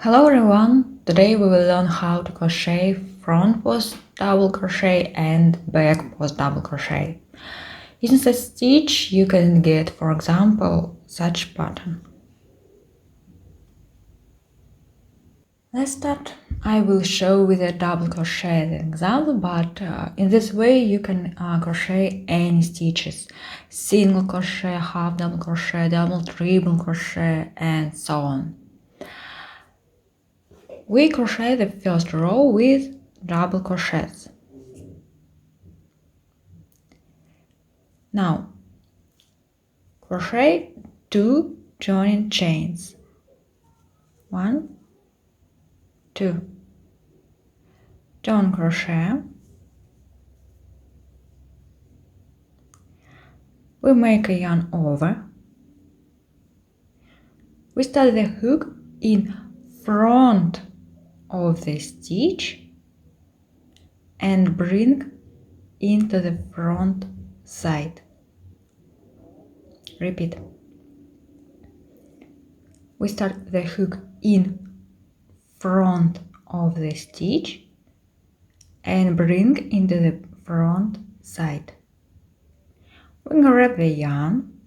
Hello everyone! Today we will learn how to crochet front post double crochet and back post double crochet. Using the stitch you can get, for example, such pattern. Let's start. I will show with a double crochet example, but in this way you can crochet any stitches. Single crochet, half double crochet, double, triple crochet and so on. We crochet the first row with double crochets. Now, crochet 2 joining chains. 1, 2. Don't crochet. We make a yarn over. We start the hook in front of the stitch and bring into the front side. Repeat. We start the hook in front of the stitch and bring into the front side. We grab the yarn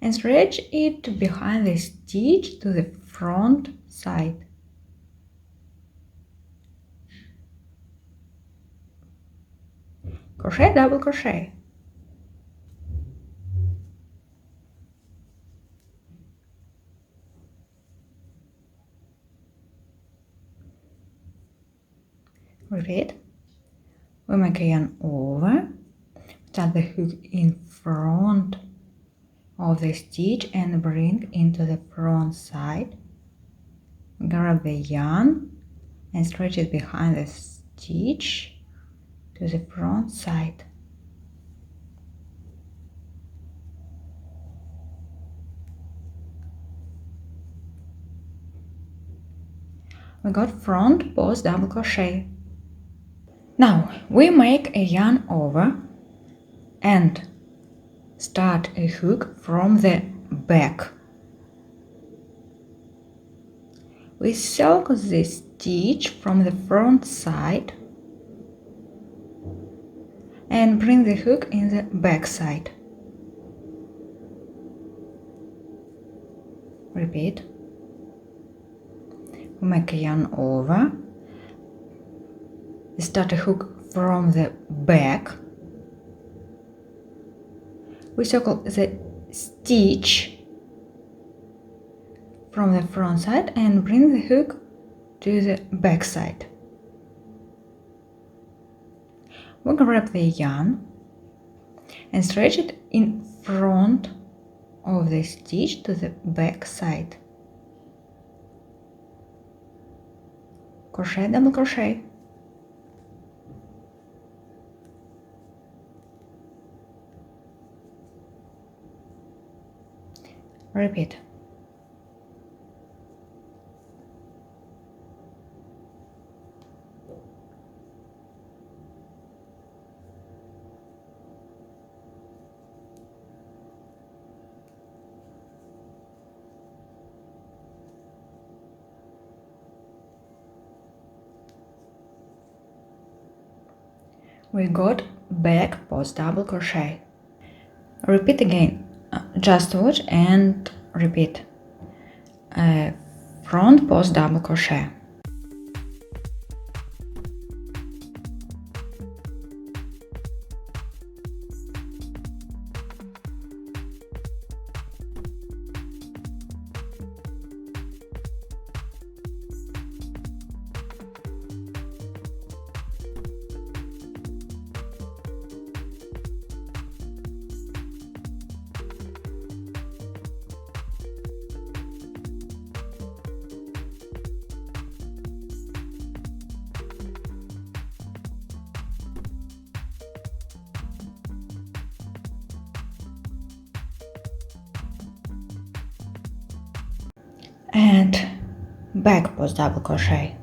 and stretch it behind the stitch to the front side. Crochet, double crochet. Repeat. We make a yarn over, start the hook in front of the stitch and bring into the front side. Grab the yarn and stretch it behind the stitch to the front side. We got front post double crochet. Now we make a yarn over and start a hook from the back. We circle the stitch from the front side and bring the hook in the back side. Repeat. We make a yarn over, we start a hook from the back, we circle the stitch from the front side and bring the hook to the back side. We grab the yarn and stretch it in front of the stitch to the back side. Crochet, double crochet. Repeat. We got back post double crochet. Repeat again. Just watch and repeat. Front post double crochet. And back post double crochet.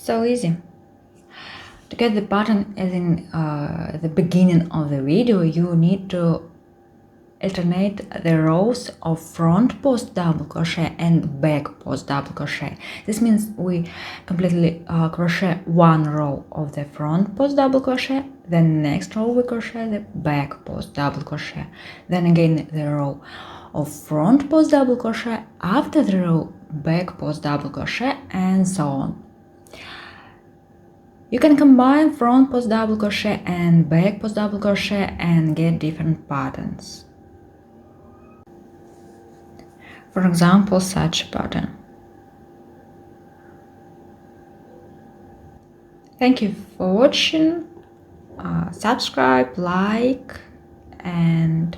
So easy. To get the pattern as in the beginning of the video, you need to alternate the rows of front post double crochet and back post double crochet. This means we completely crochet one row of the front post double crochet, then next row we crochet the back post double crochet, then again the row of front post double crochet, after the row back post double crochet, and so on. You can combine front post double crochet and back post double crochet and get different patterns. For example, such a pattern. Thank you for watching. Subscribe, like, and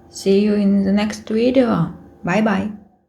see you in the next video. Bye bye.